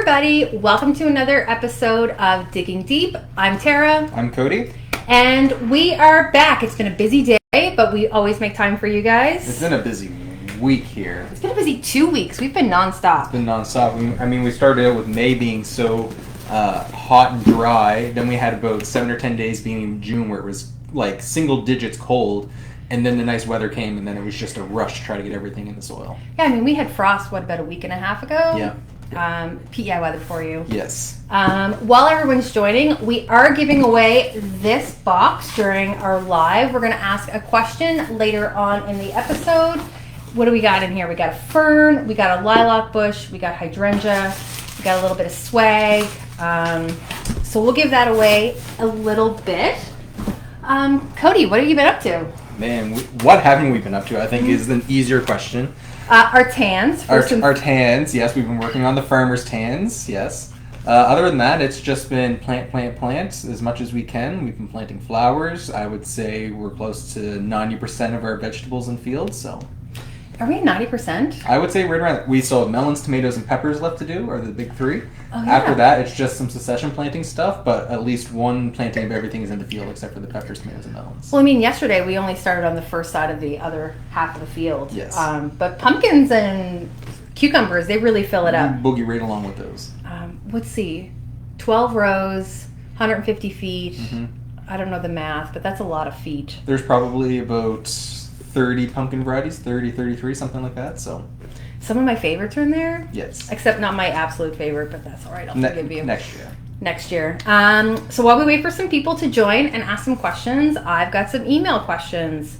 everybody. Welcome to another episode of Digging Deep. I'm Tara. I'm Cody. And we are back. It's been a busy day, but we always make time for you guys. It's been a busy week here. It's been a busy 2 weeks. We've been nonstop. It's been nonstop. We started out with May being so hot and dry. Then we had about 7 or 10 days being in June where it was like single digits cold. And then the nice weather came, and then it was just a rush to try to get everything in the soil. Yeah, we had frost, about a week and a half ago? Yeah. PEI weather for you. Yes. While everyone's joining, we are giving away this box during our live. We're going to ask a question later on in the episode. What do we got in here? We got a fern, we got a lilac bush, we got hydrangea, we got a little bit of swag. So we'll give that away a little bit. Cody, what have you been up to? Man, what haven't we been up to, I think, is an easier question. Our tans. Our tans, yes. We've been working on the farmer's tans, yes. Other than that, it's just been plant as much as we can. We've been planting flowers. I would say we're close to 90% of our vegetables in fields, so... Are we at 90%? I would say right around... We still have melons, tomatoes, and peppers left to do, are the big three. Oh, yeah. After that, it's just some succession planting stuff, but at least one planting of everything is in the field except for the peppers, tomatoes, and melons. Well, yesterday we only started on the first side of the other half of the field. Yes. But pumpkins and cucumbers, they really fill it up. Boogie right along with those. Let's see. 12 rows, 150 feet. Mm-hmm. I don't know the math, but that's a lot of feet. There's probably about 30 pumpkin varieties, 30, 33, something like that, so... Some of my favorites are in there. Yes. Except not my absolute favorite, but that's all right. I'll forgive you. Next year. So while we wait for some people to join and ask some questions, I've got some email questions.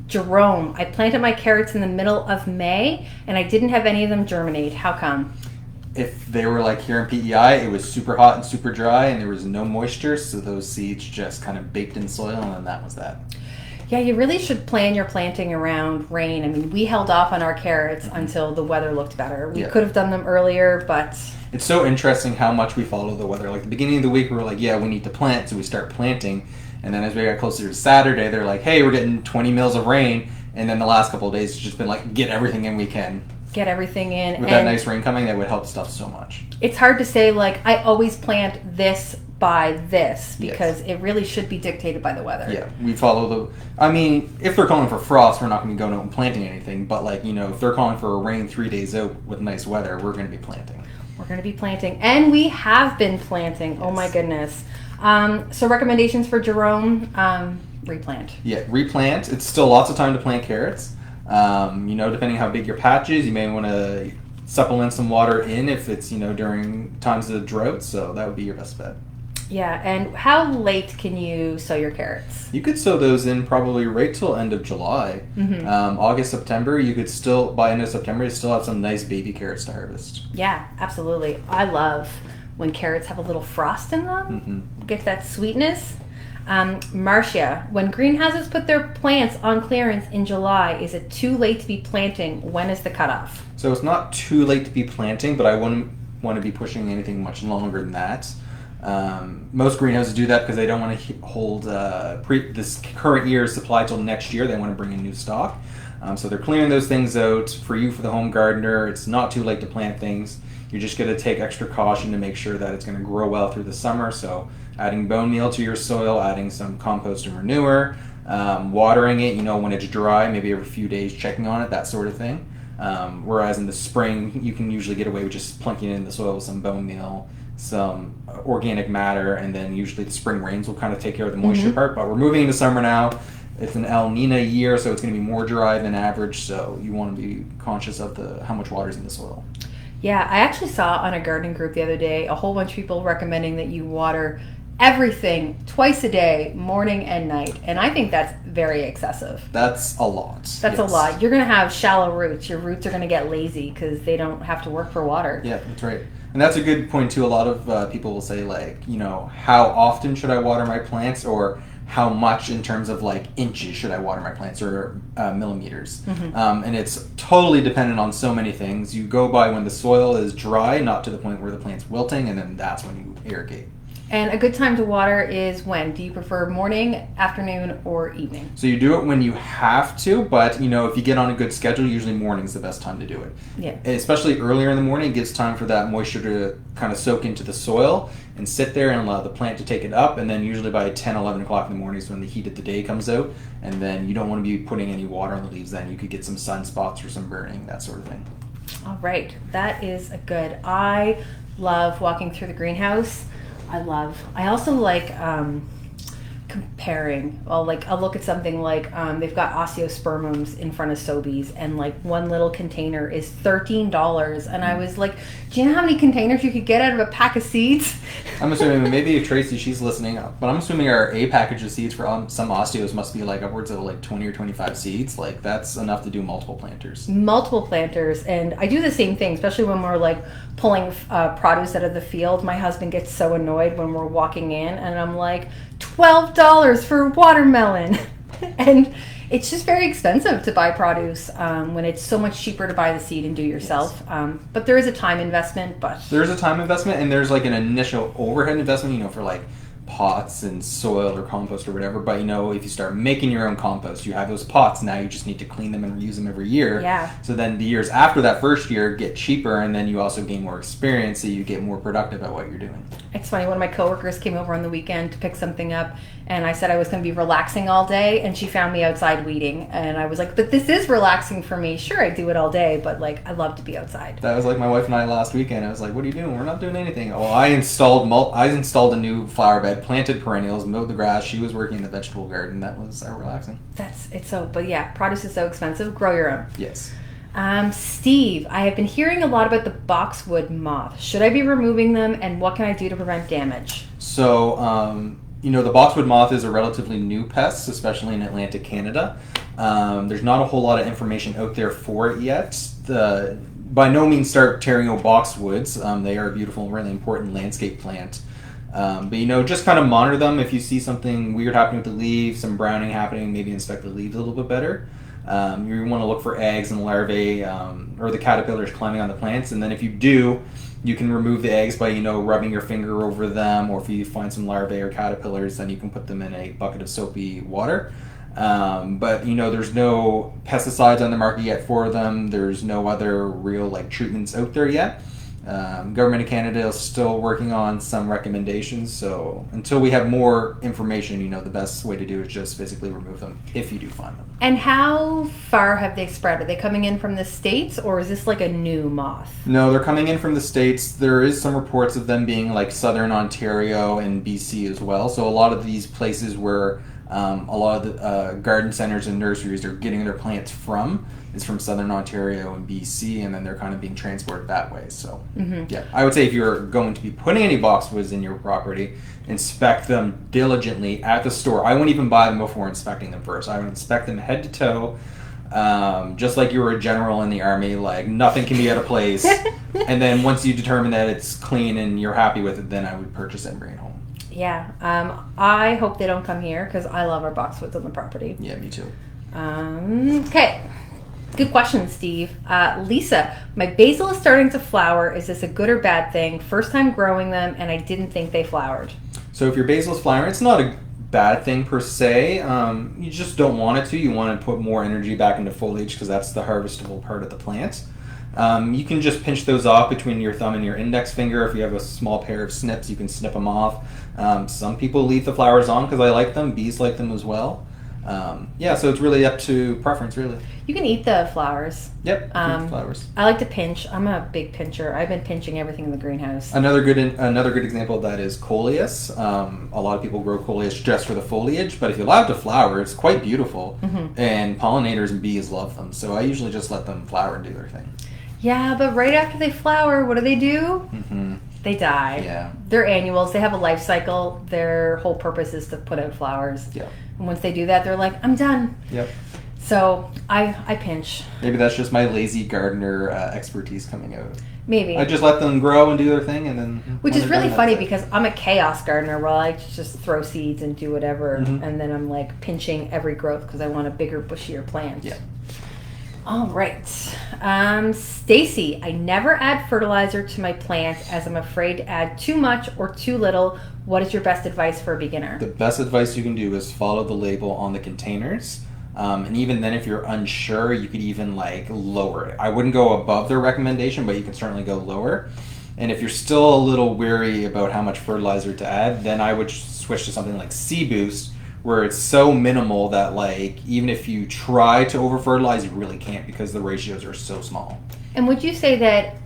Jerome, I planted my carrots in the middle of May, and I didn't have any of them germinate. How come? If they were like here in PEI, it was super hot and super dry, and there was no moisture, so those seeds just kind of baked in soil, and then that was that. Yeah, you really should plan your planting around rain. We held off on our carrots until the weather looked better. We could have done them earlier, but... It's so interesting how much we follow the weather. Like, the beginning of the week, we were like, yeah, we need to plant, so we start planting. And then as we got closer to Saturday, they're like, hey, we're getting 20 mils of rain. And then the last couple of days, it's just been like, get everything in we can. Get everything in. With that nice rain coming, that would help stuff so much. It's hard to say, I always plant this by this, because it really should be dictated by the weather. Yeah, we follow if they're calling for frost, we're not going to be going out and planting anything, but if they're calling for a rain 3 days out with nice weather, we're going to be planting. We're going to be planting, and we have been planting. Yes. Oh my goodness. So recommendations for Jerome, replant. Yeah, replant. It's still lots of time to plant carrots. Depending how big your patch is, you may want to supplement some water in if it's, during times of drought, so that would be your best bet. Yeah, and how late can you sow your carrots? You could sow those in probably right till end of July. Mm-hmm. August, September, you could still, by end of September, you still have some nice baby carrots to harvest. Yeah, absolutely. I love when carrots have a little frost in them. Mm-hmm. Get that sweetness. Marcia, when greenhouses put their plants on clearance in July, is it too late to be planting? When is the cutoff? So it's not too late to be planting, but I wouldn't want to be pushing anything much longer than that. Most greenhouses do that because they don't want to hold this current year's supply till next year. They want to bring in new stock. So they're clearing those things out. For you, for the home gardener, it's not too late to plant things. You're just going to take extra caution to make sure that it's going to grow well through the summer. So adding bone meal to your soil, adding some compost and manure, watering it, when it's dry, maybe every few days checking on it, that sort of thing. Whereas in the spring, you can usually get away with just plunking it in the soil with some bone meal, some organic matter, and then usually the spring rains will kind of take care of the moisture part. But we're moving into summer now. It's an El Nino year, so it's going to be more dry than average, so you want to be conscious of how much water's in the soil. Yeah, I actually saw on a gardening group the other day a whole bunch of people recommending that you water everything twice a day, morning and night, and I think that's very excessive. That's a lot. That's a lot. You're going to have shallow roots. Your roots are going to get lazy because they don't have to work for water. Yeah, that's right. And that's a good point too. A lot of people will say how often should I water my plants, or how much in terms of inches should I water my plants, or millimeters. Mm-hmm. And it's totally dependent on so many things. You go by when the soil is dry, not to the point where the plant's wilting, and then that's when you irrigate. And a good time to water is when? Do you prefer morning, afternoon, or evening? So you do it when you have to, but if you get on a good schedule, usually morning's the best time to do it. Yeah. Especially earlier in the morning, it gives time for that moisture to kind of soak into the soil and sit there and allow the plant to take it up. And then usually by 10, 11 o'clock in the morning is when the heat of the day comes out. And then you don't want to be putting any water on the leaves then. You could get some sunspots or some burning, that sort of thing. All right. That is a good. I love walking through the greenhouse. I also like comparing. I'll look at something like they've got osteospermums in front of Sobeys, and like one little container is $13. And I was like, do you know how many containers you could get out of a pack of seeds? I'm assuming, maybe if Tracy, she's listening, but I'm assuming our A package of seeds for some osteos must be like upwards of like 20 or 25 seeds. Like that's enough to do multiple planters. And I do the same thing, especially when we're like pulling produce out of the field. My husband gets so annoyed when we're walking in, and I'm like, $12 for watermelon. And it's just very expensive to buy produce when it's so much cheaper to buy the seed and do yourself. Yes. But there is a time investment. There's a time investment, and there's like an initial overhead investment, for like pots and soil or compost or whatever. But if you start making your own compost, you have those pots. Now you just need to clean them and reuse them every year. Yeah. So then the years after that first year get cheaper, and then you also gain more experience, so you get more productive at what you're doing. It's funny, one of my coworkers came over on the weekend to pick something up, and I said I was going to be relaxing all day, and she found me outside weeding, and I was like, but this is relaxing for me. Sure, I do it all day, but like I love to be outside. That was like my wife and I last weekend. I was like, what are you doing? We're not doing anything. Oh, I installed a new flower bed, planted perennials, mowed the grass. She was working in the vegetable garden. That was relaxing. But yeah, produce is so expensive. Grow your own. Yes. Steve, I have been hearing a lot about the boxwood moth. Should I be removing them, and what can I do to prevent damage? So, the boxwood moth is a relatively new pest, especially in Atlantic Canada. There's not a whole lot of information out there for it yet. By no means start tearing out boxwoods. They are a beautiful, really important landscape plant. But just kind of monitor them. If you see something weird happening with the leaves, some browning happening, maybe inspect the leaves a little bit better. You want to look for eggs and larvae or the caterpillars climbing on the plants. And then if you do, you can remove the eggs by, rubbing your finger over them. Or if you find some larvae or caterpillars, then you can put them in a bucket of soapy water. But there's no pesticides on the market yet for them. There's no other real treatments out there yet. Government of Canada is still working on some recommendations, so until we have more information, the best way to do it is just physically remove them if you do find them. And how far have they spread? Are they coming in from the States, or is this like a new moth? No, they're coming in from the States. There is some reports of them being like Southern Ontario and BC as well, so a lot of these places where a lot of the garden centers and nurseries are getting their plants from is from Southern Ontario and BC, and then they're kind of being transported that way. So, Yeah, I would say if you're going to be putting any boxwoods in your property, inspect them diligently at the store. I wouldn't even buy them before inspecting them first. I would inspect them head to toe, just like you were a general in the army. Like nothing can be out of place. And then once you determine that it's clean and you're happy with it, then I would purchase it and bring it home. Yeah, I hope they don't come here because I love our boxwoods on the property. Yeah, me too. Okay. Good question, Steve. Lisa, my basil is starting to flower. Is this a good or bad thing? First time growing them, and I didn't think they flowered. So if your basil is flowering, it's not a bad thing per se. You just don't want it to. You want to put more energy back into foliage because that's the harvestable part of the plant. You can just pinch those off between your thumb and your index finger. If you have a small pair of snips, you can snip them off. Some people leave the flowers on because I like them. Bees like them as well. So it's really up to preference, really. You can eat the flowers. Yep, eat the flowers. I like to pinch. I'm a big pincher. I've been pinching everything in the greenhouse. Another good example of that is coleus. A lot of people grow coleus just for the foliage, but if you allow it to flower, it's quite beautiful, and pollinators and bees love them. So I usually just let them flower and do their thing. Yeah, but right after they flower, what do? They die. Yeah. They're annuals. They have a life cycle. Their whole purpose is to put out flowers. Yeah. And once they do that, they're like, I'm done. Yep. So I pinch. Maybe that's just my lazy gardener expertise coming out. Maybe. I just let them grow and do their thing, and then... Which is really funny because I'm a chaos gardener where I like to just throw seeds and do whatever, and then I'm like pinching every growth because I want a bigger, bushier plant. Yeah. All right. Stacy, I never add fertilizer to my plants as I'm afraid to add too much or too little. What is your best advice for a beginner? The best advice you can do is follow the label on the containers. And even then, if you're unsure, you could even like lower it. I wouldn't go above their recommendation, but you can certainly go lower. And if you're still a little weary about how much fertilizer to add, then I would switch to something like Sea Boost, where it's so minimal that like even if you try to over fertilize, you really can't because the ratios are so small. And would you say that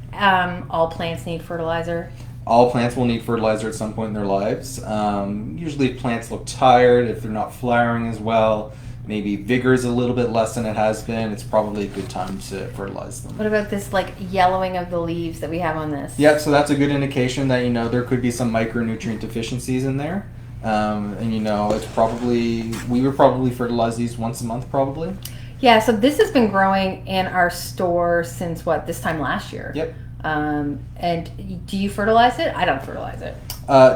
all plants need fertilizer? All plants will need fertilizer at some point in their lives. Usually if plants look tired, if they're not flowering as well, maybe vigor is a little bit less than it has been, it's probably a good time to fertilize them. What about this like yellowing of the leaves that we have on this? Yeah, so that's a good indication that, you know, there could be some micronutrient deficiencies in there. And you know, it's probably, we would probably fertilize these once a month probably. Yeah, so this has been growing in our store since what, this time last year? Yep. And do you fertilize it? I don't fertilize it.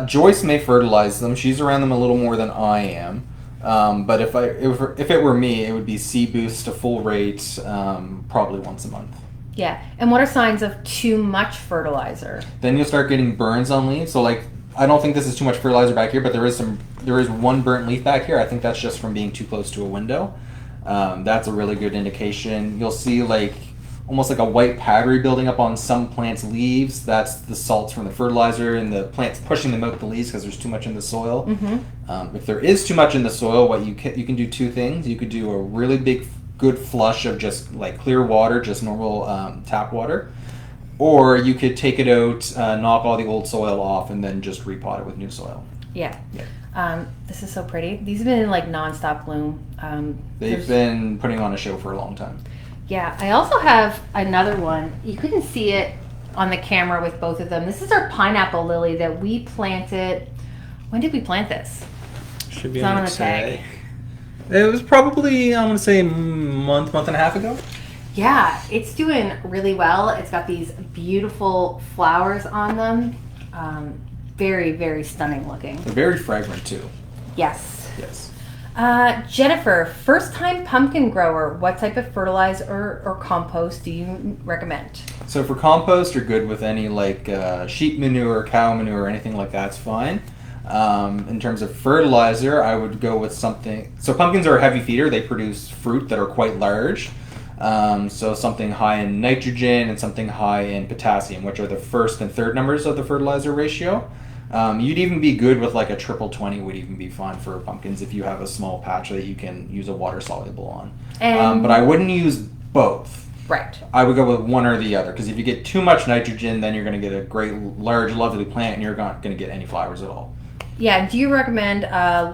Joyce may fertilize them. She's around them a little more than I am. But if it were me, it would be Sea Boost to full rate, probably once a month. Yeah. And what are signs of too much fertilizer? Then you'll start getting burns on leaves. So like, I don't think this is too much fertilizer back here, but there is one burnt leaf back here. I think that's just from being too close to a window. That's a really good indication. You'll see like almost like a white powdery building up on some plants' leaves. That's the salts from the fertilizer and the plants pushing them out the leaves because there's too much in the soil. Mm-hmm. If there is too much in the soil, what you can do two things. You could do a really big, good flush of just like clear water, just normal tap water. Or you could take it out, knock all the old soil off, and then just repot it with new soil. Yeah. This is so pretty. These have been in like nonstop bloom. They've been putting on a show for a long time. Yeah, I also have another one. You couldn't see it on the camera with both of them. This is our pineapple lily that we planted. When did we plant this? Should be it's not on the tag. It was probably, I want to say, month and a half ago. Yeah, it's doing really well. It's got these beautiful flowers on them. Very, very stunning looking. They're very fragrant too. Yes. Yes. Jennifer, first time pumpkin grower, what type of fertilizer or compost do you recommend? So for compost, you're good with any like sheep manure, cow manure, anything like that's fine. In terms of fertilizer, I would go with something. So pumpkins are a heavy feeder. They produce fruit that are quite large. So something high in nitrogen and something high in potassium, which are the first and third numbers of the fertilizer ratio. You'd even be good with like a 20 would even be fine for pumpkins if you have a small patch that you can use a water soluble on. But I wouldn't use both. Right. I would go with one or the other because if you get too much nitrogen, then you're going to get a great, large, lovely plant and you're not going to get any flowers at all. Yeah, do you recommend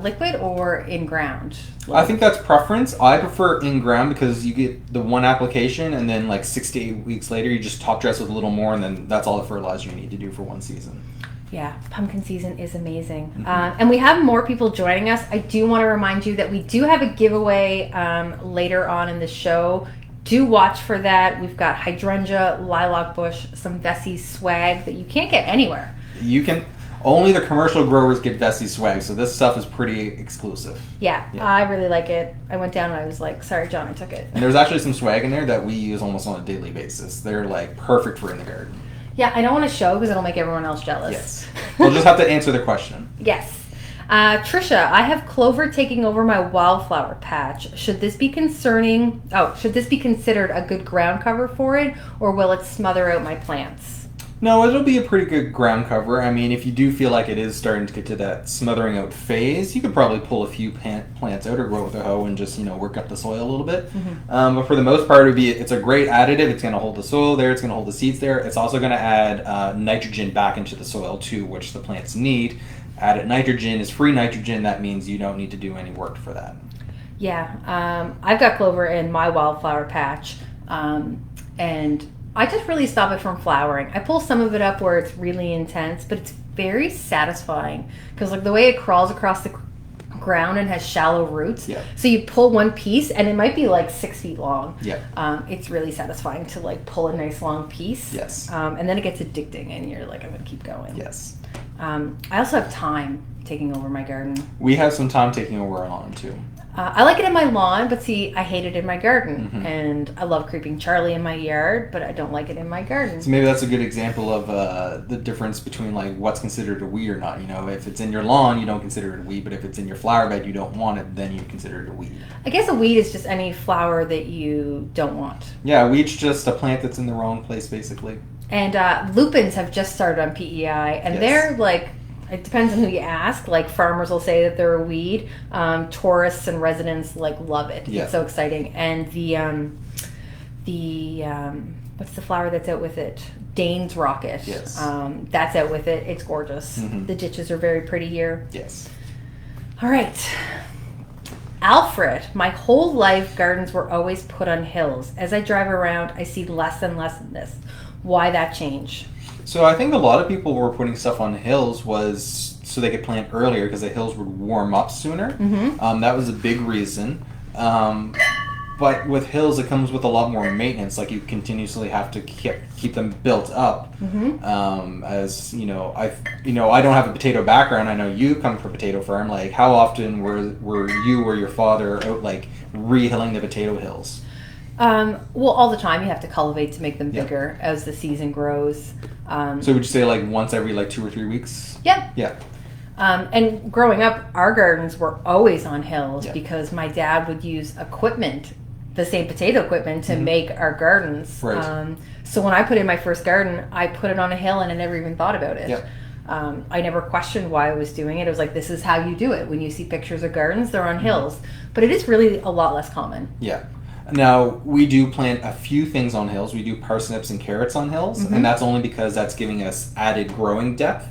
liquid or in-ground? I think that's preference. I prefer in-ground because you get the one application and then like 6 to 8 weeks later you just top dress with a little more and then that's all the fertilizer you need to do for one season. Yeah, pumpkin season is amazing. Mm-hmm. And we have more people joining us. I do want to remind you that we do have a giveaway later on in the show. Do watch for that. We've got hydrangea, lilac bush, some Veseys swag that you can't get anywhere. You can... Only the commercial growers get Veseys swag, so this stuff is pretty exclusive. Yeah, I really like it. I went down and I was like, sorry, John, I took it. And there's actually some swag in there that we use almost on a daily basis. They're like perfect for in the garden. Yeah, I don't want to show because it'll make everyone else jealous. Yes. We'll just have to answer the question. Yes. Trisha, I have clover taking over my wildflower patch. Should this be considered a good ground cover for it, or will it smother out my plants? No, it'll be a pretty good ground cover. I mean, if you do feel like it is starting to get to that smothering out phase, you could probably pull a few plants out or grow with a hoe and just, work up the soil a little bit. Mm-hmm. But for the most part, it's a great additive. It's going to hold the soil there. It's going to hold the seeds there. It's also going to add nitrogen back into the soil too, which the plants need. Added nitrogen is free nitrogen. That means you don't need to do any work for that. Yeah, I've got clover in my wildflower patch, and I just really stop it from flowering. I pull some of it up where it's really intense, but it's very satisfying because like the way it crawls across the ground and has shallow roots. Yeah. So you pull one piece and it might be like 6 feet long. Yeah. It's really satisfying to like pull a nice long piece. Yes. And then it gets addicting and you're like, I'm going to keep going. Yes. I also have thyme taking over my garden. We have some thyme taking over on too. I like it in my lawn, but see, I hate it in my garden. Mhm. And I love creeping Charlie in my yard, but I don't like it in my garden. So maybe that's a good example of the difference between like what's considered a weed or not. You know, if it's in your lawn, you don't consider it a weed, but if it's in your flower bed, you don't want it, then you consider it a weed. I guess a weed is just any flower that you don't want. Yeah, a weed's just a plant that's in the wrong place, basically. And lupins have just started on PEI, and Yes. they're like, it depends on who you ask. Like farmers will say that they're a weed. Tourists and residents like love it. Yeah. It's so exciting. And the what's the flower that's out with it? Dane's rocket. Yes. That's out with it. It's gorgeous. Mhm. The ditches are very pretty here. Yes. All right. Alfred, my whole life gardens were always put on hills. As I drive around, I see less and less of this. Why that change? So I think a lot of people were putting stuff on hills was so they could plant earlier because the hills would warm up sooner. Mm-hmm. That was a big reason. But with hills, it comes with a lot more maintenance. Like you continuously have to keep them built up. Mm-hmm. As you know, I don't have a potato background. I know you come from a potato farm. Like how often were you or your father out like re-hilling the potato hills? Well, all the time you have to cultivate to make them Yeah. bigger as the season grows. So would you say like once every like 2 or 3 weeks? Yeah. Yeah. And growing up, our gardens were always on hills Yeah. because my dad would use equipment, the same potato equipment, to Mhm. make our gardens. Right. So when I put in my first garden, I put it on a hill and I never even thought about it. Yeah. I never questioned why I was doing it. It was like, this is how you do it. When you see pictures of gardens, they're on hills. But it is really a lot less common. Yeah. Now, we do plant a few things on hills. We do parsnips and carrots on hills, Mhm. and that's only because that's giving us added growing depth.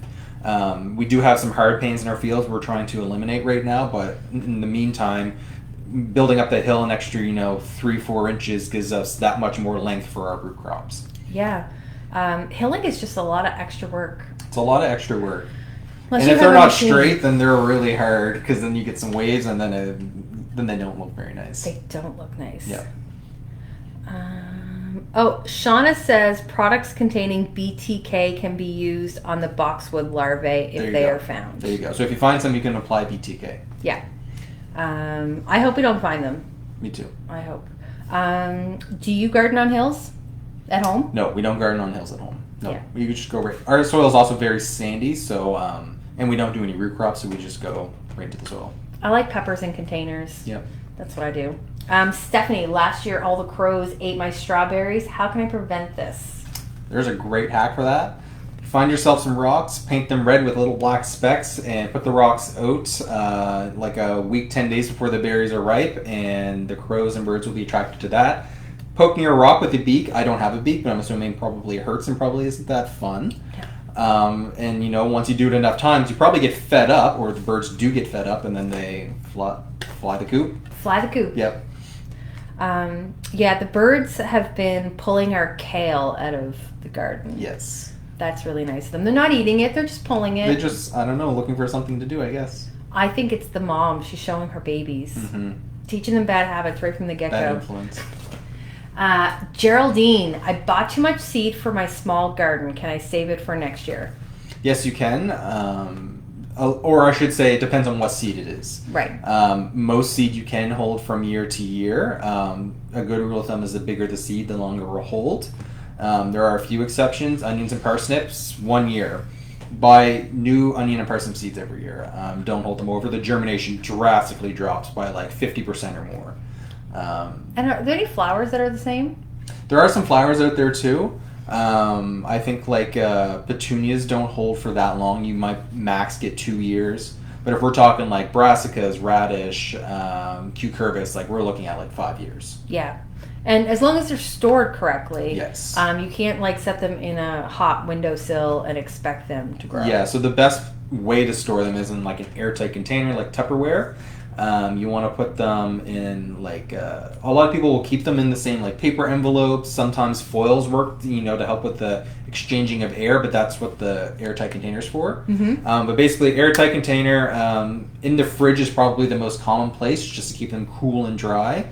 We do have some hard panes in our fields we're trying to eliminate right now, but in the meantime, building up that hill an extra, 3-4 inches gives us that much more length for our root crops. Yeah. Hilling is just a lot of extra work. It's a lot of extra work. Unless And you if have they're a not machine. straight, then they're really hard because then you get some waves and then they don't look very nice. They don't look nice. Yeah. Shauna says products containing BTK can be used on the boxwood larvae There if you they go. are found. There you go. So if you find some, you can apply BTK. Yeah. I hope we don't find them. Me too. I hope. Do you garden on hills at home? No, we don't garden on hills at home. No, Yeah. we just go right. Our soil is also very sandy, so and we don't do any root crops, so we just go right into the soil. I like peppers in containers. Yep. That's what I do. Stephanie, last year all the crows ate my strawberries. How can I prevent this? There's a great hack for that. Find yourself some rocks, paint them red with little black specks, and put the rocks out like a week, 10 days before the berries are ripe, and the crows and birds will be attracted to that. Poking a rock with a beak, I don't have a beak, but I'm assuming probably hurts and probably isn't that fun. And once you do it enough times, you probably get fed up, or the birds do get fed up, and then they fly the coop. Fly the coop. Yep. The birds have been pulling our kale out of the garden. Yes. That's really nice of them. They're not eating it, they're just pulling it. They just, I don't know, looking for something to do, I guess. I think it's the mom. She's showing her babies. Mm-hmm. Teaching them bad habits right from the Bad get-go. influence. Geraldine, I bought too much seed for my small garden. Can I save it for next year? Yes, you can. Or I should say, it depends on what seed it is. Right. Most seed you can hold from year to year. A good rule of thumb is the bigger the seed, the longer it will hold. There are a few exceptions. Onions and parsnips, 1 year. Buy new onion and parsnip seeds every year. Don't hold them over. The germination drastically drops by like 50% or more. And are there any flowers that are the same? There are some flowers out there too. I think like petunias don't hold for that long. You might max get 2 years. But if we're talking like brassicas, radish, cucurbits, like we're looking at like 5 years. Yeah. And as long as they're stored correctly, Yes. You can't like set them in a hot windowsill and expect them to grow. Yeah, so the best way to store them is in like an airtight container like Tupperware. You want to put them in like a lot of people will keep them in the same like paper envelopes. Sometimes foils work, to help with the exchanging of air, but that's what the airtight container is for. Mm-hmm. But basically, airtight container in the fridge is probably the most common place, just to keep them cool and dry.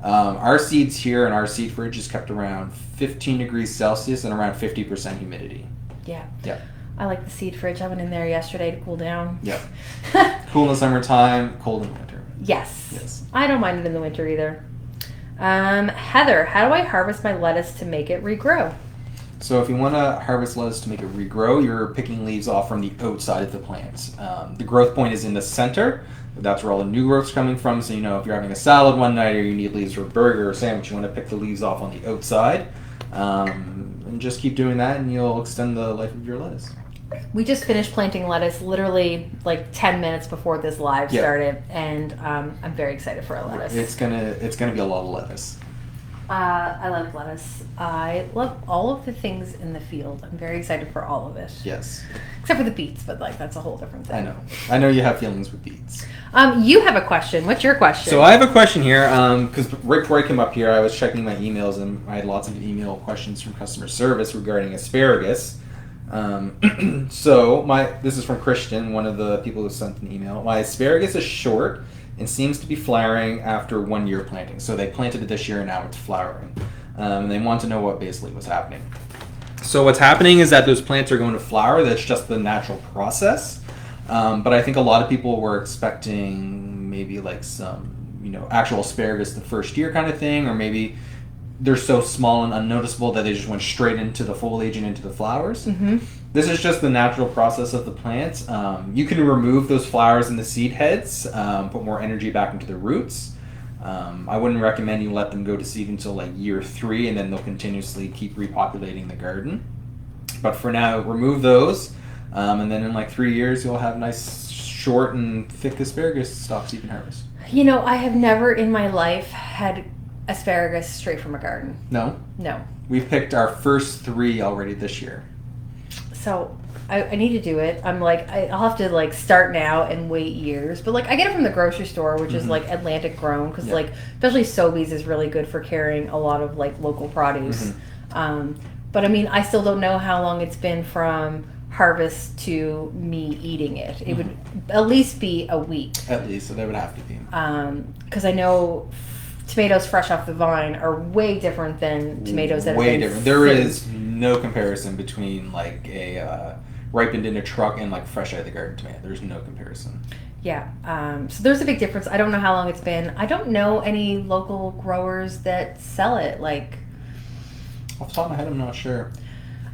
Our seeds here in our seed fridge is kept around 15 degrees Celsius and around 50% humidity. Yeah. Yeah. I like the seed fridge. I went in there yesterday to cool down. Yeah. Cool in the summertime, cold in the winter. Yes. Yes. I don't mind it in the winter either. Heather, how do I harvest my lettuce to make it regrow? So if you want to harvest lettuce to make it regrow, you're picking leaves off from the outside of the plant. The growth point is in the center. That's where all the new growth's coming from. So, if you're having a salad one night or you need leaves for a burger or sandwich, you want to pick the leaves off on the outside. And just keep doing that and you'll extend the life of your lettuce. We just finished planting lettuce literally like 10 minutes before this live started, and I'm very excited for our lettuce. It's gonna be a lot of lettuce. I love lettuce. I love all of the things in the field. I'm very excited for all of it. Yes. Except for the beets, but that's a whole different thing. I know you have feelings with beets. You have a question. What's your question? So I have a question here, because right before I came up here, I was checking my emails and I had lots of email questions from customer service regarding asparagus. This is from Christian, one of the people who sent an email. My asparagus is short and seems to be flowering after 1 year planting. So they planted it this year and now it's flowering. And they want to know what basically was happening. So what's happening is that those plants are going to flower. That's just the natural process. But I think a lot of people were expecting maybe like some, actual asparagus the first year kind of thing, or maybe they're so small and unnoticeable that they just went straight into the foliage and into the flowers. Mm-hmm. This is just the natural process of the plant. You can remove those flowers and the seed heads, put more energy back into the roots. I wouldn't recommend you let them go to seed until like year 3, and then they'll continuously keep repopulating the garden. But for now, remove those, and then in like 3 years, you'll have nice, short and thick asparagus stalks you can harvest. I have never in my life had asparagus straight from a garden. No? No. We've picked our first 3 already this year. So I need to do it. I'm like, I'll have to like start now and wait years. But like I get it from the grocery store, which is like Atlantic grown, because like especially Sobeys is really good for carrying a lot of like local produce. But I mean, I still don't know how long it's been from harvest to me eating it. It would at least be a week. At least, so they would have to be. Because I know tomatoes fresh off the vine are way different than tomatoes that have been different. There is no comparison between like a ripened in a truck and like fresh out of the garden tomato. There's no comparison. Yeah. So there's a big difference. I don't know how long it's been. I don't know any local growers that sell it. Like, off the top of my head, I'm not sure.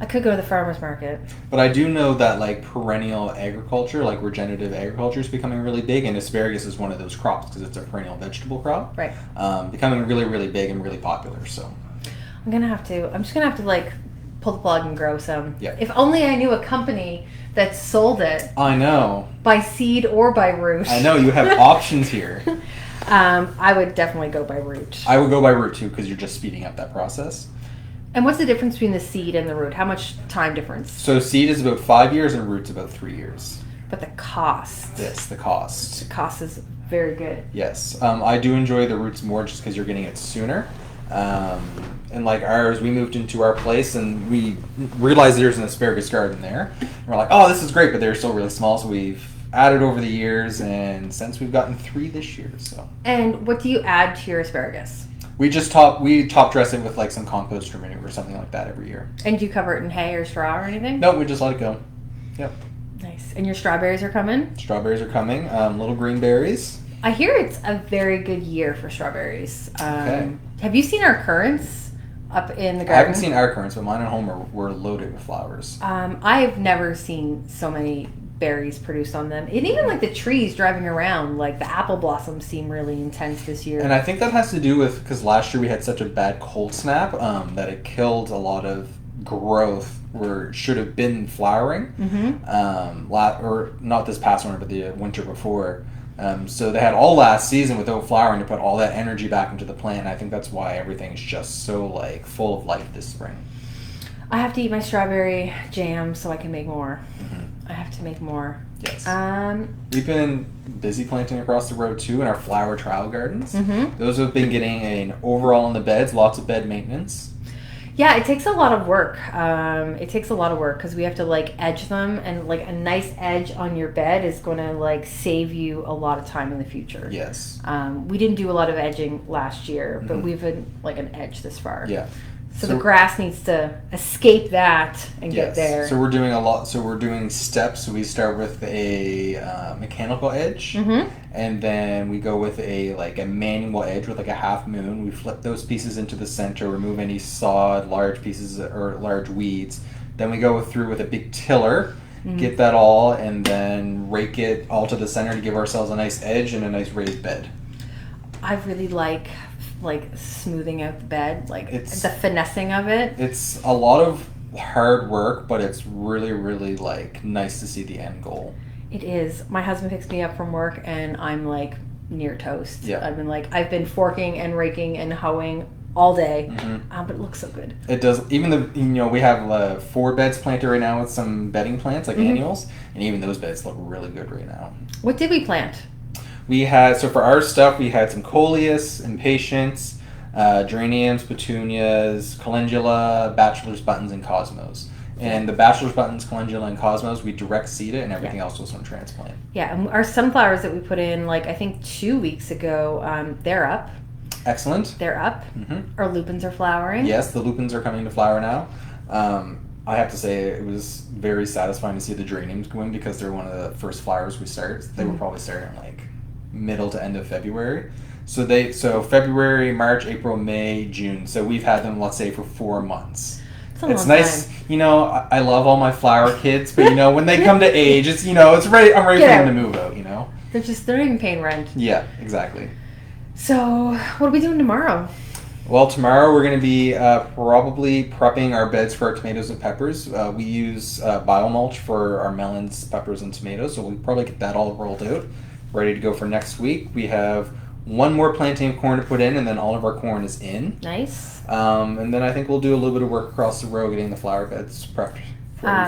I could go to the farmer's market. But I do know that like perennial agriculture, like regenerative agriculture, is becoming really big, and asparagus is one of those crops because it's a perennial vegetable crop. Right. Becoming really, really big and really popular. So I'm just gonna have to like pull the plug and grow some. Yeah. If only I knew a company that sold it. I know. By seed or by root. I know, you have options here. I would definitely go by root. I would go by root too because you're just speeding up that process. And what's the difference between the seed and the root? How much time difference? So seed is about 5 years and root's about 3 years. But the cost. Yes, the cost. The cost is very good. Yes. I do enjoy the roots more just because you're getting it sooner. And like ours, we moved into our place and we realized there's an asparagus garden there. And we're like, oh, this is great, but they're still really small. So we've added over the years, and since we've gotten 3 this year. So. And what do you add to your asparagus? We just top dress it with like some compost or manure or something like that every year. And do you cover it in hay or straw or anything? No, we just let it go. Yep. Nice. And your strawberries are coming? Strawberries are coming. Little green berries. I hear it's a very good year for strawberries. Okay. Have you seen our currants up in the garden? I haven't seen our currants, but mine at home were loaded with flowers. I've never seen so many berries produced on them, and even like the trees driving around, like the apple blossoms seem really intense this year. And I think that has to do with because last year we had such a bad cold snap that it killed a lot of growth where it should have been flowering. Or not this past winter, but the winter before. So they had all last season without flowering to put all that energy back into the plant. And I think that's why everything is just so like full of life this spring. I have to eat my strawberry jam so I can make more. I have to make more. Yes. We've been busy planting across the road too in our flower trial gardens. Those have been getting an overall in the beds, lots of bed maintenance. Yeah, it takes a lot of work. Because we have to like edge them, and like a nice edge on your bed is going to like save you a lot of time in the future. Yes. We didn't do a lot of edging last year, but we've been like an edge this far. Yeah. So the grass needs to escape that and get there. So we're doing a lot. So we're doing steps. So we start with a mechanical edge, and then we go with a manual edge with a half moon. We flip those pieces into the center, remove any sod, large pieces or large weeds. Then we go through with a big tiller, get that all, and then rake it all to the center to give ourselves a nice edge and a nice raised bed. I really like smoothing out the bed, the finessing of it. It's a lot of hard work, but it's really, really nice to see the end goal. It is. My husband picks me up from work and I'm near toast. Yeah. I've been forking and raking and hoeing all day, but it looks so good. It does. Even we have 4 beds planted right now with some bedding plants annuals, and even those beds look really good right now. What did we plant? We had, so for our stuff, we had some coleus, impatiens, geraniums, petunias, calendula, bachelor's buttons, and cosmos. And the bachelor's buttons, calendula, and cosmos, we direct seed it, and everything else was from transplant. Yeah, and our sunflowers that we put in, I think 2 weeks ago, they're up. Excellent. They're up. Our lupins are flowering. Yes, the lupins are coming to flower now. I have to say it was very satisfying to see the geraniums go in because they're one of the first flowers we started. They were probably starting middle to end of February. So February, March, April, May, June. So we've had them, let's say, for 4 months. It's nice, time. I love all my flower kids, but when they come to age, it's it's ready. I'm ready for them to move out. They're not even paying rent. Yeah, exactly. So what are we doing tomorrow? Well, tomorrow we're going to be probably prepping our beds for our tomatoes and peppers. We use biomulch for our melons, peppers, and tomatoes, so we'll probably get that all rolled out, ready to go for next week. We have 1 more planting of corn to put in, and then all of our corn is in. Nice. And then I think we'll do a little bit of work across the row getting the flower beds prepped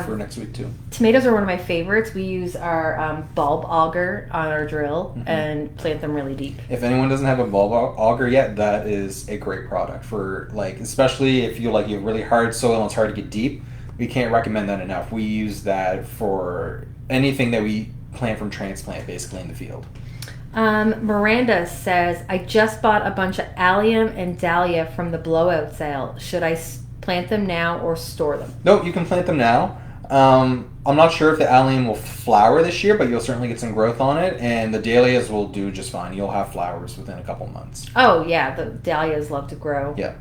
for next week too. Tomatoes are one of my favorites. We use our bulb auger on our drill and plant them really deep. If anyone doesn't have a bulb auger yet, that is a great product for especially if you you have really hard soil and it's hard to get deep. We can't recommend that enough. We use that for anything that we plant from transplant, basically in the field. Miranda says, I just bought a bunch of allium and dahlia from the blowout sale. Should I plant them now or store them? No, you can plant them now. I'm not sure if the allium will flower this year, but you'll certainly get some growth on it, and the dahlias will do just fine. You'll have flowers within a couple months. Oh, yeah, the dahlias love to grow. Yeah.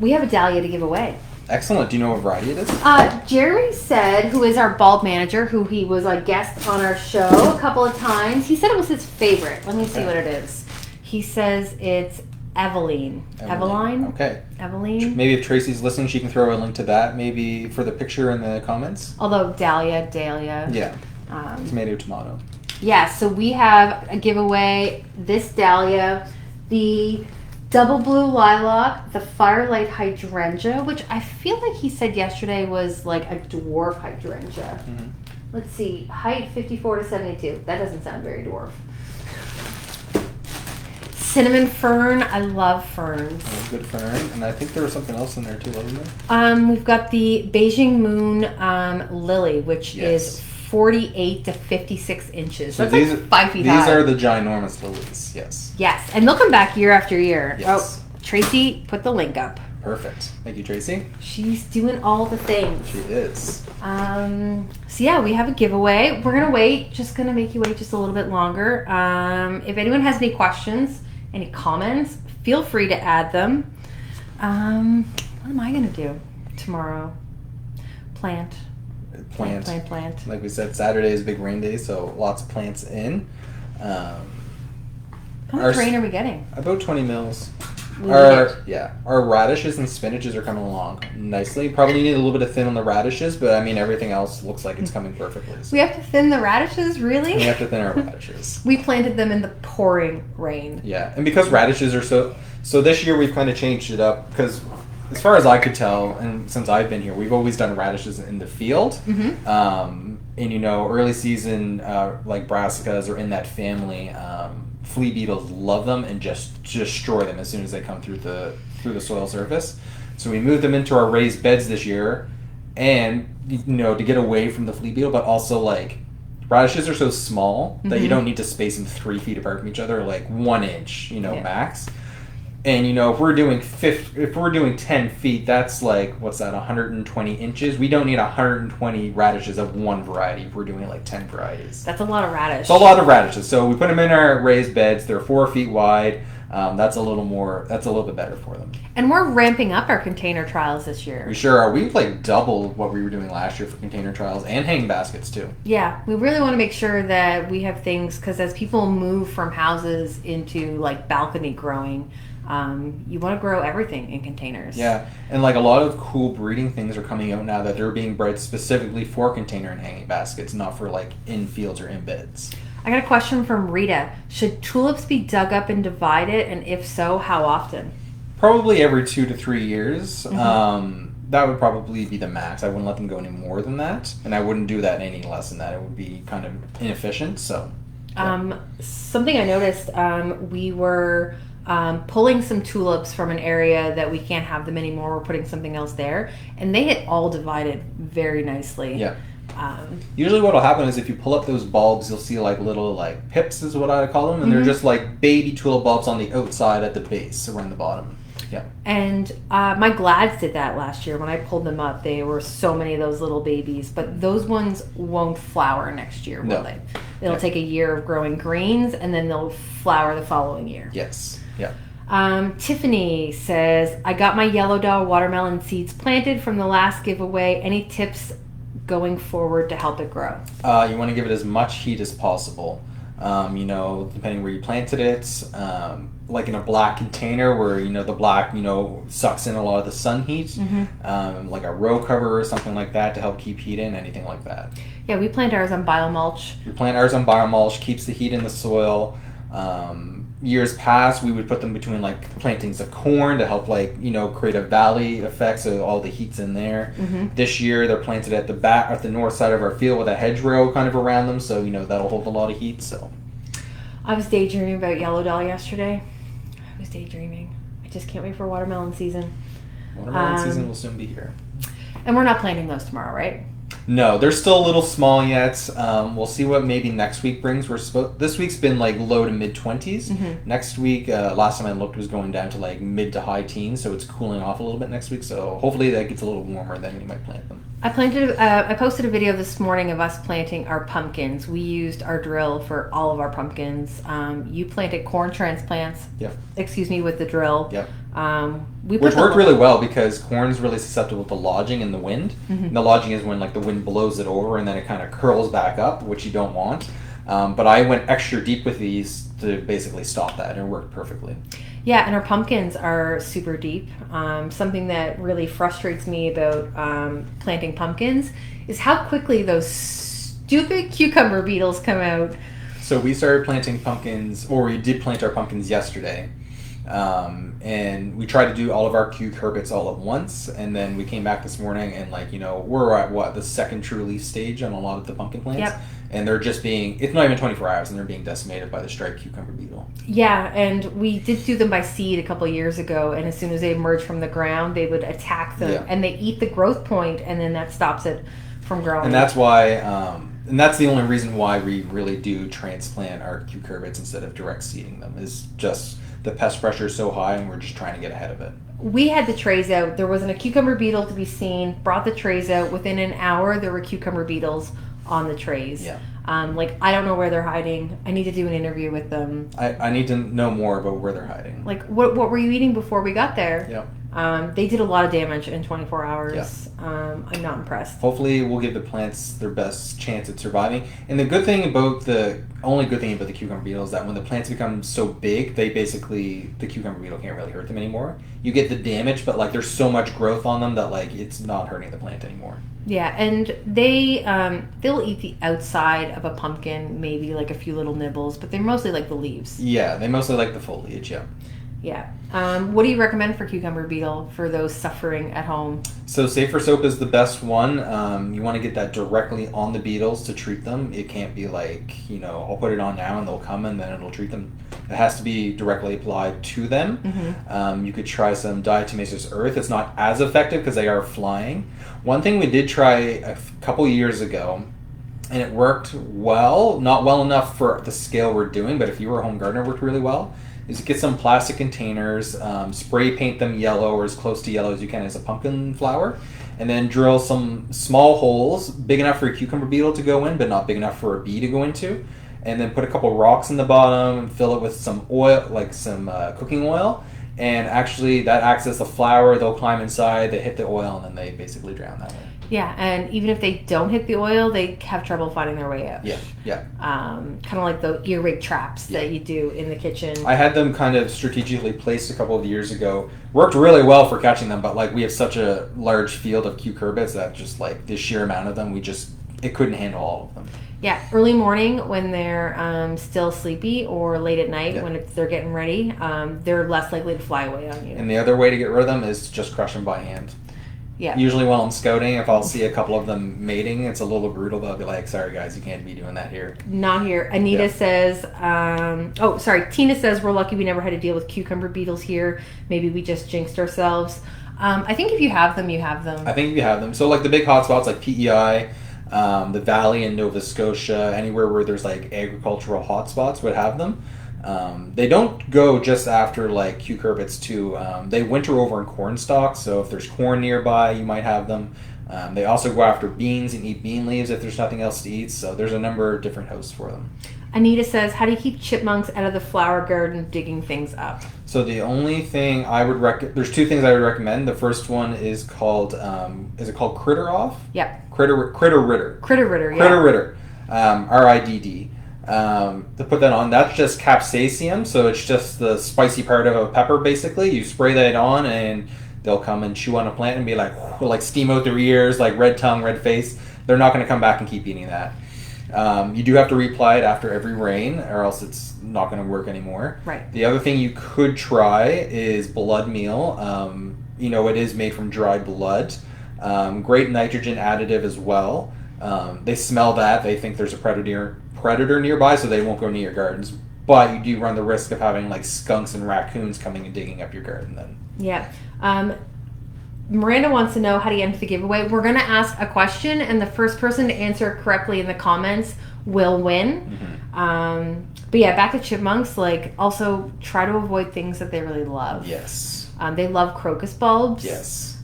We have a dahlia to give away. Excellent. Do you know what variety it is? Jerry said, who is our bulb manager, who he was a guest on our show a couple of times, he said it was his favorite. Let me see what it is. He says it's Eveline. Okay. Eveline. Maybe if Tracy's listening, she can throw a link to that, maybe for the picture in the comments. Although dahlia. Yeah. Tomato. Yeah, so we have a giveaway. This dahlia, the double blue lilac, the firelight hydrangea, which I feel like he said yesterday was a dwarf hydrangea. Let's see, height 54 to 72. That doesn't sound very dwarf. Cinnamon fern. I love ferns. Good fern. And I think there was something else in there too, wasn't there? We've got the Beijing moon lily, which is 48 to 56 inches. So that's 5 feet high. These are the ginormous lilies, yes. Yes, and they'll come back year after year. Yes. Oh, Tracy, put the link up. Perfect. Thank you, Tracy. She's doing all the things. She is. So yeah, we have a giveaway. We're gonna wait. Just gonna make you wait just a little bit longer. If anyone has any questions, any comments, feel free to add them. What am I gonna do tomorrow? Plant. Like we said, Saturday is a big rain day, so lots of plants in. How much rain are we getting? About 20 mils. Our radishes and spinaches are coming along nicely. Probably need a little bit of thin on the radishes, but everything else looks like it's coming perfectly. So. We have to thin the radishes, really? We have to thin our radishes. We planted them in the pouring rain. Yeah, and because radishes are so this year we've kind of changed it up because as far as I could tell, and since I've been here, we've always done radishes in the field. And early season brassicas are in that family. Flea beetles love them and just destroy them as soon as they come through the soil surface. So we moved them into our raised beds this year, and to get away from the flea beetle, but also radishes are so small that you don't need to space them 3 feet apart from each other, 1 inch, max. And if we're doing 10 feet, that's like, what's that, 120 inches? We don't need 120 radishes of one variety if we're doing like 10 varieties. That's a lot of radish. It's a lot of radishes. So we put them in our raised beds. They're 4 feet wide. That's a little bit better for them. And we're ramping up our container trials this year. We sure are. We've like doubled what we were doing last year for container trials and hanging baskets too. Yeah, we really want to make sure that we have things, because as people move from houses into like balcony growing, you want to grow everything in containers. Yeah, and like a lot of cool breeding things are coming out now that they're being bred specifically for container and hanging baskets, not for like in fields or in beds. I got a question from Rita. Should tulips be dug up and divided, and if so, how often? Probably every 2 to 3 years. Mm-hmm. That would probably be the max. I wouldn't let them go any more than that, and I wouldn't do that any less than that. It would be kind of inefficient. So, yeah. Something I noticed, we were pulling some tulips from an area that we can't have them anymore. We're putting something else there, and they had all divided very nicely. Yeah. Usually what will happen is if you pull up those bulbs, you'll see like little like pips is what I call them, and they're just like baby tulip bulbs on the outside at the base around the bottom. Yeah. And my glads did that last year. When I pulled them up, there were so many of those little babies, but those ones won't flower next year, will they? It'll take a year of growing greens, and then they'll flower the following year. Yes. Yeah. Tiffany says, I got my yellow doll watermelon seeds planted from the last giveaway. Any tips going forward to help it grow? You want to give it as much heat as possible. Depending where you planted it, like in a black container where, the black, sucks in a lot of the sun heat, like a row cover or something like that to help keep heat in, anything like that. Yeah, we plant ours on biomulch. We plant ours on biomulch, keeps the heat in the soil. Years past, we would put them between like plantings of corn to help create a valley effect, so all the heat's in there. This year they're planted at the north side of our field with a hedgerow kind of around them, so that'll hold a lot of heat. So I was daydreaming about yellow doll yesterday. I was daydreaming. I just can't wait for watermelon season. Watermelon season will soon be here. And we're not planting those tomorrow, right? No, they're still a little small yet. We'll see what maybe next week brings. This week's been like low to mid 20s. Next week, last time I looked, was going down to like mid to high teens, so it's cooling off a little bit next week. So hopefully that gets a little warmer, then we might plant them. I posted a video this morning of us planting our pumpkins. We used our drill for all of our pumpkins. You planted corn transplants. Yeah. With the drill. Yeah. Which worked really well because corn's really susceptible to lodging in the wind. And the lodging is when like the wind blows it over and then it kind of curls back up, which you don't want. But I went extra deep with these to basically stop that, and it worked perfectly. Yeah, and our pumpkins are super deep. Something that really frustrates me about planting pumpkins is how quickly those stupid cucumber beetles come out. So we started planting pumpkins, or we did plant our pumpkins yesterday. And we tried to do all of our cucurbits all at once, and then we came back this morning and we're at the second true leaf stage on a lot of the pumpkin plants. Yep. And they're just it's not even 24 hours and they're being decimated by the striped cucumber beetle. Yeah, and we did do them by seed a couple of years ago, and as soon as they emerge from the ground, they would attack them, and they eat the growth point, and then that stops it from growing. And that's why, and that's the only reason why we really do transplant our cucurbits instead of direct seeding them, is just the pest pressure is so high and we're just trying to get ahead of it. We had the trays out. There wasn't a cucumber beetle to be seen. Brought the trays out. Within an hour, there were cucumber beetles on the trays. Yeah. I don't know where they're hiding. I need to do an interview with them. I need to know more about where they're hiding. Like, what were you eating before we got there? Yeah. They did a lot of damage in 24 hours. Yeah. I'm not impressed. Hopefully we'll give the plants their best chance at surviving. And the only good thing about the cucumber beetle is that when the plants become so big, the cucumber beetle can't really hurt them anymore. You get the damage, but there's so much growth on them that it's not hurting the plant anymore. Yeah, and they'll eat the outside of a pumpkin, maybe a few little nibbles, but they're mostly like the leaves. Yeah, they mostly like the foliage, yeah. Yeah. What do you recommend for cucumber beetle for those suffering at home? So Safer Soap is the best one. You want to get that directly on the beetles to treat them. It can't be I'll put it on now and they'll come and then it'll treat them. It has to be directly applied to them. Mm-hmm. You could try some diatomaceous earth. It's not as effective because they are flying. One thing we did try a couple years ago, and it worked well, not well enough for the scale we're doing, but if you were a home gardener, it worked really well, is get some plastic containers, spray paint them yellow or as close to yellow as you can as a pumpkin flower, and then drill some small holes big enough for a cucumber beetle to go in, but not big enough for a bee to go into. And then put a couple rocks in the bottom, fill it with some oil, like some cooking oil, and actually that acts as the flower. They'll climb inside, they hit the oil, and then they basically drown that way. Yeah, and even if they don't hit the oil, they have trouble finding their way out. Yeah. Kind of like the earwig traps that you do in the kitchen. I had them kind of strategically placed a couple of years ago. Worked really well for catching them, but like we have such a large field of cucurbits that just like the sheer amount of them, it couldn't handle all of them. Yeah, early morning when they're still sleepy, or late at night when they're getting ready, they're less likely to fly away on you. And the other way to get rid of them is just crush them by hand. Yeah. Usually when I'm scouting, if I'll see a couple of them mating, it's a little brutal, but I'll be like, sorry guys, you can't be doing that here. Not here. Anita says, Tina says, we're lucky we never had to deal with cucumber beetles here. Maybe we just jinxed ourselves. I think if you have them, you have them. I think if you have them. So like the big hotspots like PEI, the Valley in Nova Scotia, anywhere where there's like agricultural hotspots would have them. They don't go just after like cucurbits too. They winter over in corn stalks, so if there's corn nearby, you might have them. They also go after beans and eat bean leaves if there's nothing else to eat, so there's a number of different hosts for them. Anita says, how do you keep chipmunks out of the flower garden digging things up? So the only thing I would there's two things I would recommend. The first one is called, is it called Critter Off? Yep. Critter Ritter. Critter Ritter, yeah. Critter Ritter, RIDD. To put that on, that's just capsaicin, so it's just the spicy part of a pepper basically. You spray that on and they'll come and chew on a plant and be like steam out their ears, like red tongue, red face. They're not going to come back and keep eating that. You do have to reapply it after every rain or else it's not going to work anymore. Right. The other thing you could try is blood meal. It is made from dried blood. Great nitrogen additive as well. They smell that. They think there's a predator nearby, so they won't go near your gardens. But you do run the risk of having like skunks and raccoons coming and digging up your garden then. Yeah. Miranda wants to know how do you enter the giveaway. We're going to ask a question, and the first person to answer it correctly in the comments will win. Mm-hmm. But yeah, back to chipmunks. Like, also try to avoid things that they really love. Yes. They love crocus bulbs. Yes.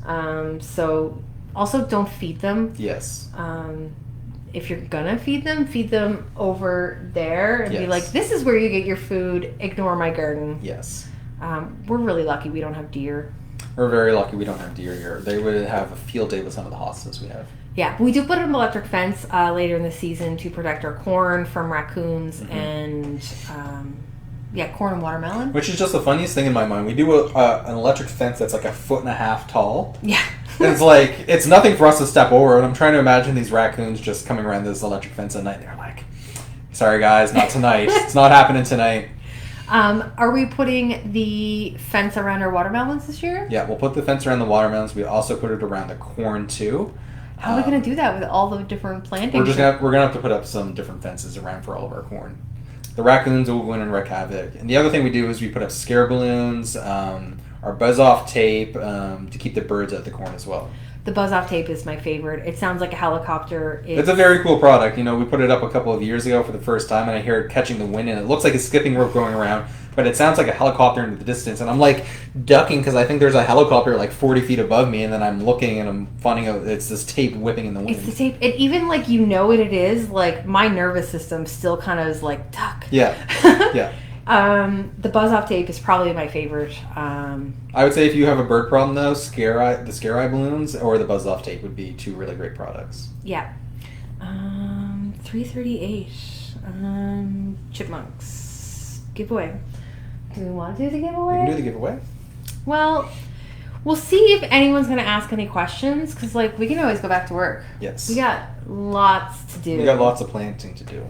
So also don't feed them. Yes. If you're gonna feed them over there and be like, this is where you get your food. Ignore my garden. Yes. We're really lucky we don't have deer. We're very lucky we don't have deer here. They would have a field day with some of the hostas we have. Yeah, we do put an electric fence later in the season to protect our corn from raccoons and corn and watermelon. Which is just the funniest thing in my mind. We do an electric fence that's like 1.5 feet tall. Yeah. And it's like, it's nothing for us to step over. And I'm trying to imagine these raccoons just coming around this electric fence at night. They're like, sorry guys, not tonight. It's not happening tonight. Are we putting the fence around our watermelons this year? Yeah, we'll put the fence around the watermelons. We also put it around the corn too. How are we going to do that with all the different plantings? We're gonna have to put up some different fences around for all of our corn. The raccoons will go in and wreak havoc. And the other thing we do is we put up scare balloons, our buzz-off tape to keep the birds out of the corn as well. The buzz-off tape is my favorite. It sounds like a helicopter. It's a very cool product. We put it up a couple of years ago for the first time, and I hear it catching the wind, and it looks like a skipping rope going around, but it sounds like a helicopter into the distance. And I'm like ducking because I think there's a helicopter like 40 feet above me, and then I'm looking and I'm finding out it's this tape whipping in the wind. It's the tape. And even like what it is, like my nervous system still kind of is like duck. Yeah. Yeah. The buzz-off tape is probably my favorite. I would say if you have a bird problem though, the scare eye balloons or the buzz-off tape would be two really great products. Yeah. 338. Chipmunks. Giveaway. Do we want to do the giveaway? We can do the giveaway. Well, we'll see if anyone's going to ask any questions because we can always go back to work. Yes. We got lots to do. We got lots of planting to do.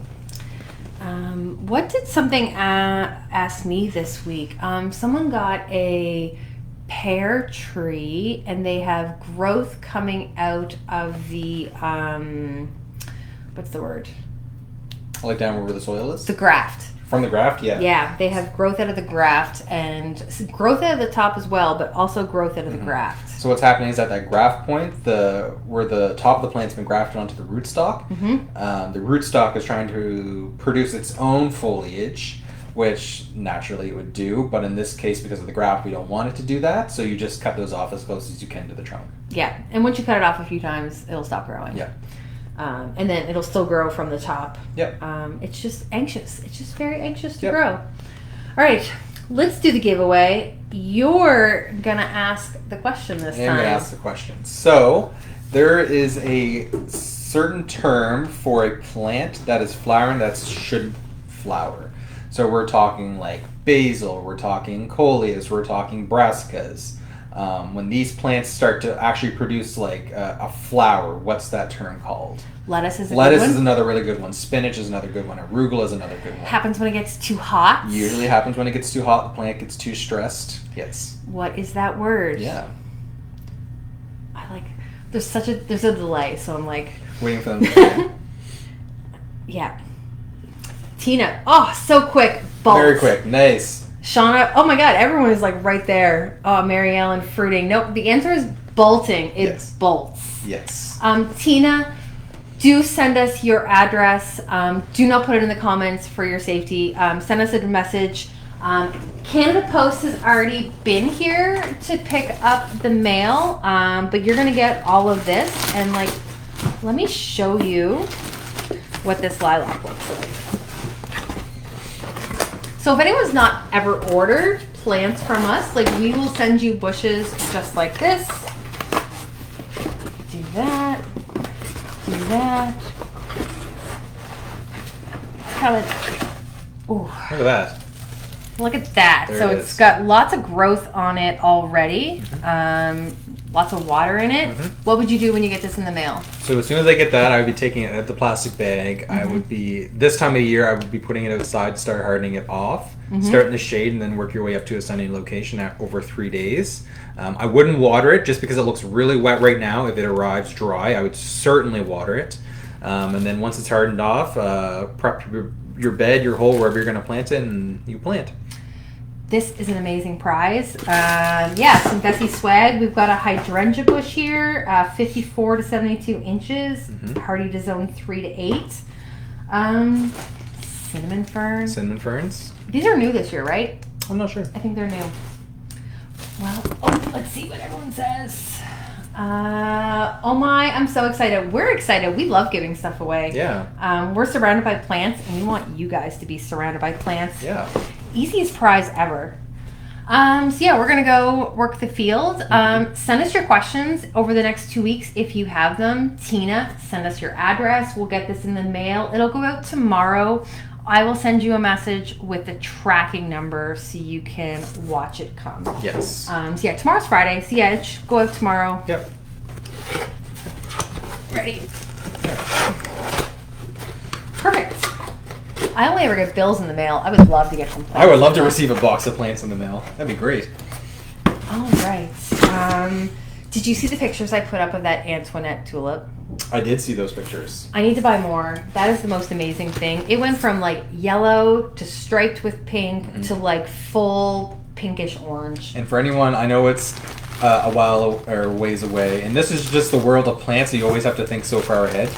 What did something ask me this week? Someone got a pear tree and they have growth coming out of the what's the word? Like down where the soil is? The graft. From the graft, yeah. Yeah, they have growth out of the graft and growth out of the top as well, but also growth out of the graft. So what's happening is at that graft point, where the top of the plant's been grafted onto the rootstock, the rootstock is trying to produce its own foliage, which naturally it would do. But in this case, because of the graft, we don't want it to do that. So you just cut those off as close as you can to the trunk. Yeah, and once you cut it off a few times, it'll stop growing. Yeah. And then it'll still grow from the top. Yep. It's just anxious. It's just very anxious to Yep. grow. All right, let's do the giveaway. You're going to ask the question this time. I'm going to ask the question. So there is a certain term for a plant that is flowering that should flower. So we're talking like basil, we're talking coleus, we're talking brassicas. When these plants start to actually produce like a flower, what's that term called? Lettuce is a Lettuce good is one. another really good one. Spinach is another good one. Arugula is another good one. Happens when it gets too hot. Usually happens when it gets too hot, the plant gets too stressed. Yes. What is that word? Yeah. I like, there's a delay, so I'm like, Waiting for them to yeah. Tina, oh, so quick. Bolts. Very quick. Nice. Shauna, oh my God, everyone is like right there. Oh, Mary Ellen, fruiting. Nope, the answer is bolting. It Yes. bolts. Yes. Tina, do send us your address. Do not put it in the comments for your safety. Send us a message. Canada Post has already been here to pick up the mail, but you're going to get all of this. And like, let me show you what this lilac looks like. So if anyone's not ever ordered plants from us, like we will send you bushes just like this. Do that. Do that. How it. Ooh, Look at that. look at that. There So it it's is. got lots of growth on it already. Lots of water in it. Mhm. What would you do when you get this in the mail? So as soon as I get that, I would be taking it out of the plastic bag. I Mm-hmm. would be, this time of year, I would be putting it outside, start hardening it off, start in the shade, and then work your way up to a sunny location at over 3 days. I wouldn't water it just because it looks really wet right now. If it arrives dry, I would certainly water it. And then once it's hardened off, prep your bed, your hole, wherever you're going to plant it, and you plant. This is an amazing prize. Yeah, some Veseys swag. We've got a hydrangea bush here, 54 to 72 inches, hardy to zone 3 to 8. Cinnamon fern. Cinnamon ferns? These are new this year, right? I'm not sure. I think they're new. Well, let's see what everyone says. Oh my, I'm so excited. We're excited. We love giving stuff away. Yeah. We're surrounded by plants, and we want you guys to be surrounded by plants. Yeah. Easiest prize ever. So yeah, we're gonna go work the field. Send us your questions over the next 2 weeks if you have them. Tina, send us your address. We'll get this in the mail. It'll go out tomorrow. I will send you a message with the tracking number so you can watch it come. Yes. So yeah, tomorrow's Friday. So yeah, it should go out tomorrow. Yep. Ready. Perfect. I only ever get bills in the mail. I would love to get some plants. I would love to receive a box of plants in the mail. That'd be great. All right. Did you see the pictures I put up of that Antoinette tulip? I did see those pictures. I need to buy more. That is the most amazing thing. It went from like yellow to striped with pink to like full pinkish orange. And for anyone, I know it's a while or ways away, and this is just the world of plants, so you always have to think so far ahead.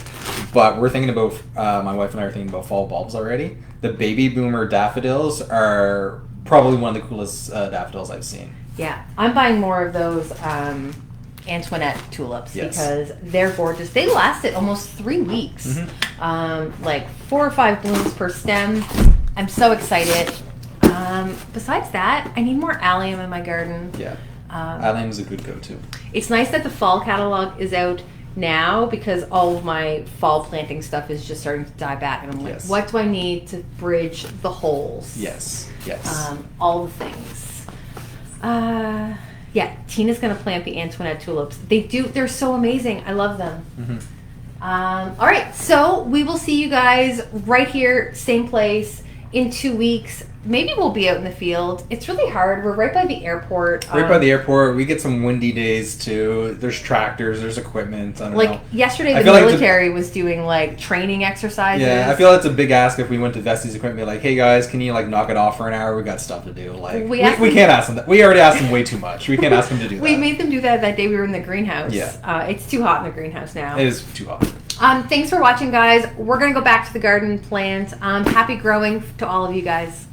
But we're thinking about, my wife and I are thinking about fall bulbs already. The baby boomer daffodils are probably one of the coolest daffodils I've seen. Yeah, I'm buying more of those Antoinette tulips because they're gorgeous. They lasted almost 3 weeks. Like 4 or 5 blooms per stem. I'm so excited. Besides that, I need more allium in my garden. Yeah. Allium is a good go-to. It's nice that the fall catalog is out now because all of my fall planting stuff is just starting to die back. And I'm like, what do I need to bridge the holes? Yes. Yes. All the things. Yeah, Tina's gonna plant the Antoinette tulips. They're so amazing. I love them. All right, so we will see you guys right here, same place, in 2 weeks. Maybe we'll be out in the field. It's really hard. We're right by the airport. Right by the airport. We get some windy days too. There's tractors. There's equipment. I don't know. Yesterday, I the feel like military was doing like training exercises. Yeah, I feel it's a big ask if we went to Veseys equipment and be like, hey guys, can you like knock it off for an hour? We got stuff to do. Like we can't ask them that. We already asked them way too much. We can't ask them to do that. We made them do that day we were in the greenhouse. Yeah. It's too hot in the greenhouse now. It is too hot. Thanks for watching, guys. We're gonna go back to the garden plant. Happy growing to all of you guys.